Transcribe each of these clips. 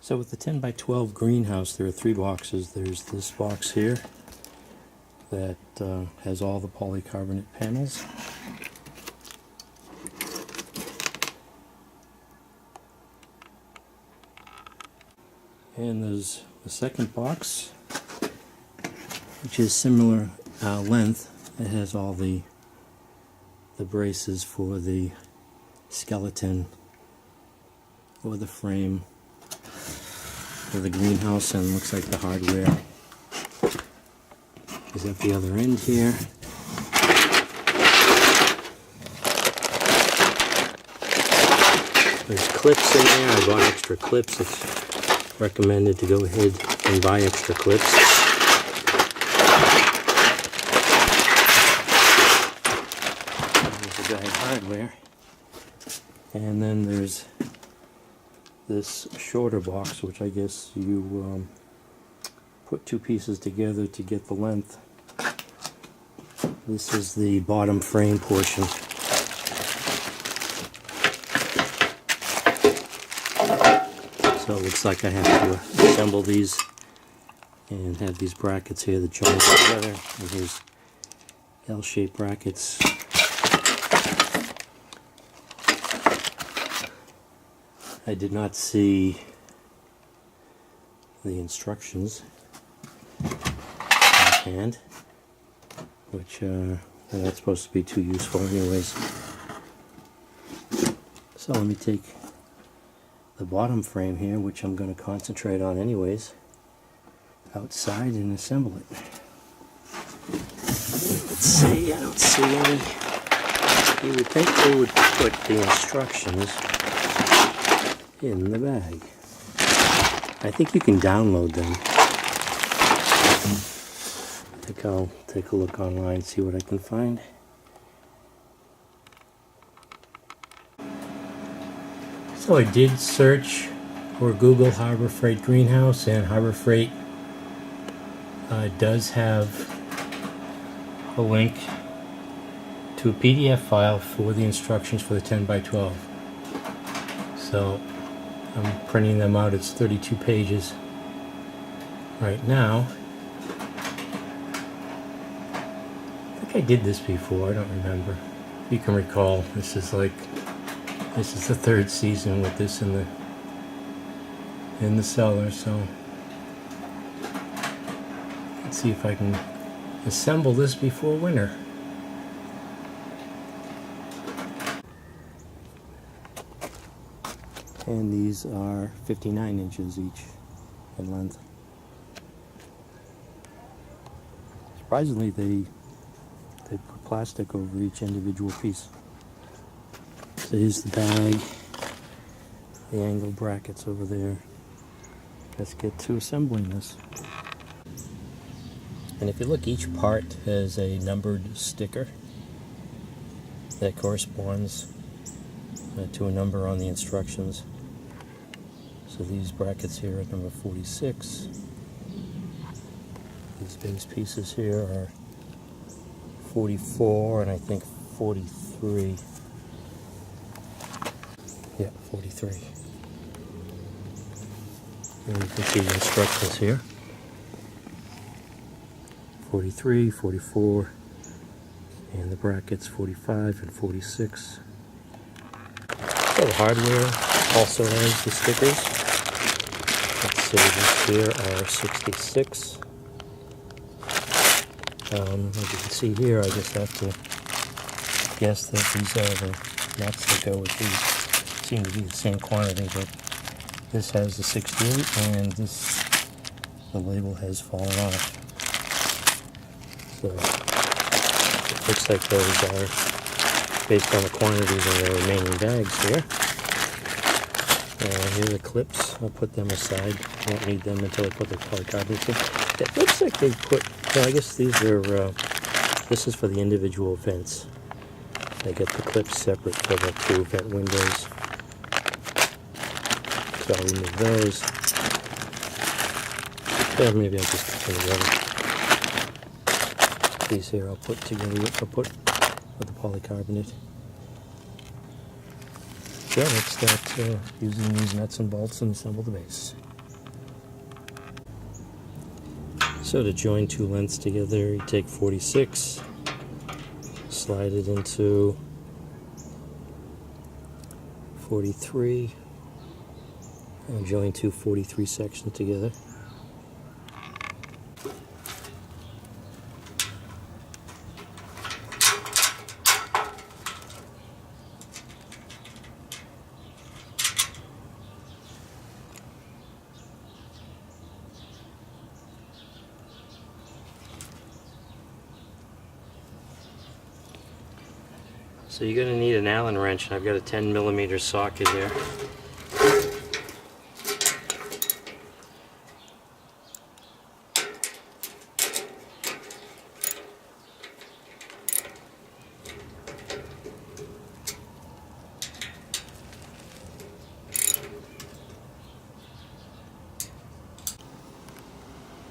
So with the 10 by 12 greenhouse, there are three boxes. There's this box here that has all the polycarbonate panels. And there's the second box, which is similar length. It has all the braces for the skeleton or the frame for the greenhouse, and looks like the hardware is at the other end here. There's clips in there. I bought extra clips. It's recommended to go ahead and buy extra clips. There's the guide hardware. And then there's this shorter box, which I guess you put two pieces together to get the length. This is the bottom frame portion. So it looks like I have to assemble these and have these brackets here that join together. And here's L-shaped brackets. I did not see the instructions offhand, which are not supposed to be too useful anyways. So let me take the bottom frame here, which I'm going to concentrate on anyways, outside and assemble it. Let's see, I don't see any. You would think they would put the instructions in the bag. I think you can download them. I think I'll take a look online, see what I can find. So I did search or Google Harbor Freight Greenhouse, and Harbor Freight does have a link to a PDF file for the instructions for the 10 by 12. So I'm printing them out. It's 32 pages right now. I think I did this before. I don't remember. If you can recall, this is the third season with this in the cellar. So let's see if I can assemble this before winter. And these are 59 inches each in length. Surprisingly, they put plastic over each individual piece. So here's the bag, the angle brackets over there. Let's get to assembling this. And if you look, each part has a numbered sticker that corresponds to a number on the instructions. So these brackets here are number 46. These base pieces here are 44 and I think 43. Yeah, 43. And you can see the instructions here. 43, 44, and the brackets 45 and 46. So the hardware also has the stickers. Let's see, these here are 66. As you can see here, I just have to guess that these are the nuts that go with these. Seem to be the same quantity, but this has the 68 and the label has fallen off. So it looks like those are based on the quantities in the remaining bags here. And here are the clips. I'll put them aside. Won't need them until I put the polycarbonate in. It looks like they put, well, I guess these are, this is for the individual vents. They get the clips separate for the two vent windows. So I'll remove those. Or maybe I'll just put them together. These here I'll put together, I'll put with the polycarbonate. Yeah, let's start using these nuts and bolts and assemble the base. So to join two lengths together, you take 46, slide it into 43, and join two 43 sections together. So you're going to need an Allen wrench, and I've got a 10mm socket here.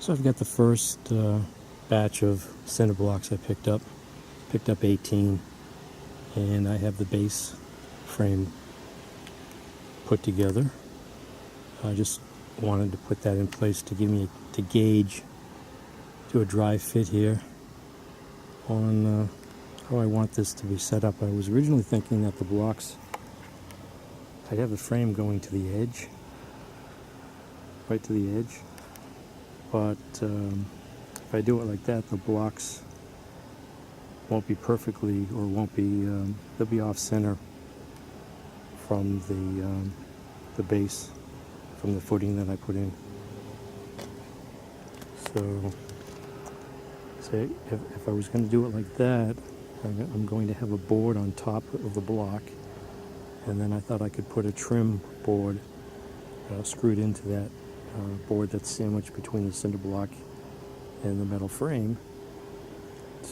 So I've got the first batch of cinder blocks I picked up 18, and I have the base frame put together. I just wanted to put that in place to give me to gauge, do a dry fit here on how I want this to be set up. I was originally thinking that the blocks, I'd have the frame going to the edge, right to the edge. But if I do it like that, the blocks won't be perfectly, or won't be, they'll be off center from the base, from the footing that I put in. So if I was going to do it like that, I'm going to have a board on top of the block, and then I thought I could put a trim board screwed into that board that's sandwiched between the cinder block and the metal frame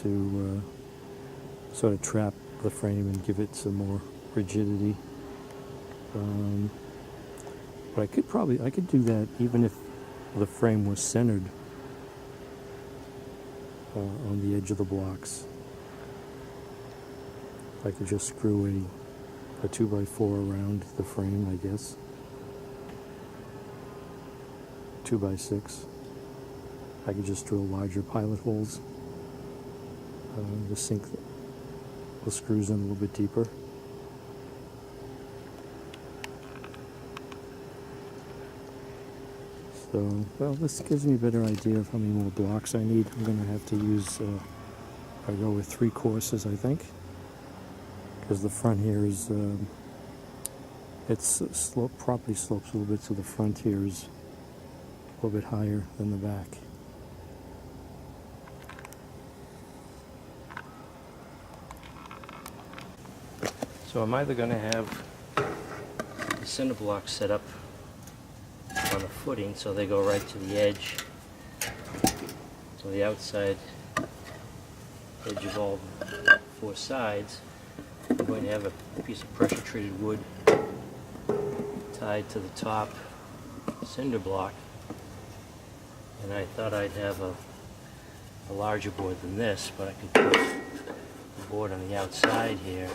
to sort of trap the frame and give it some more rigidity. But I could do that even if the frame was centered on the edge of the blocks. I could just screw a 2x4 around the frame, I guess. 2x6. I could just drill larger pilot holes to sink the screws in a little bit deeper. So, well, this gives me a better idea of how many more blocks I need. I'm going to have to use, I go with 3 courses, I think, because the front here is, it's properly slopes a little bit, so the front here is a little bit higher than the back. So I'm either going to have the cinder blocks set up on the footing so they go right to the edge, so the outside edge of all 4 sides. I'm going to have a piece of pressure treated wood tied to the top cinder block, and I thought I'd have a larger board than this, but I could put the board on the outside here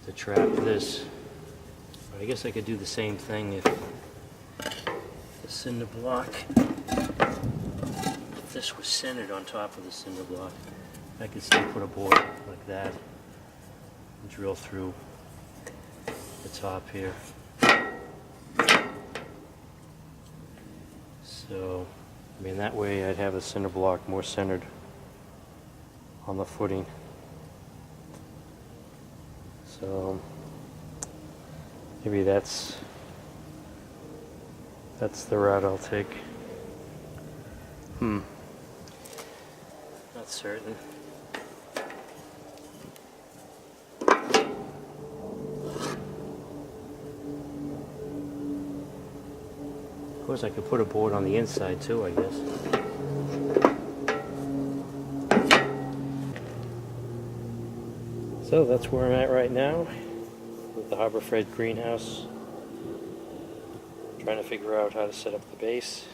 to trap this. But I guess I could do the same thing if the cinder block, if this was centered on top of the cinder block, I could still put a board like that and drill through the top here. So, I mean, that way I'd have the cinder block more centered on the footing. So maybe that's the route I'll take. Not certain. Of course, I could put a board on the inside too, I guess. So that's where I'm at right now with the Harbor Freight greenhouse. Trying to figure out how to set up the base.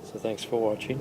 So thanks for watching.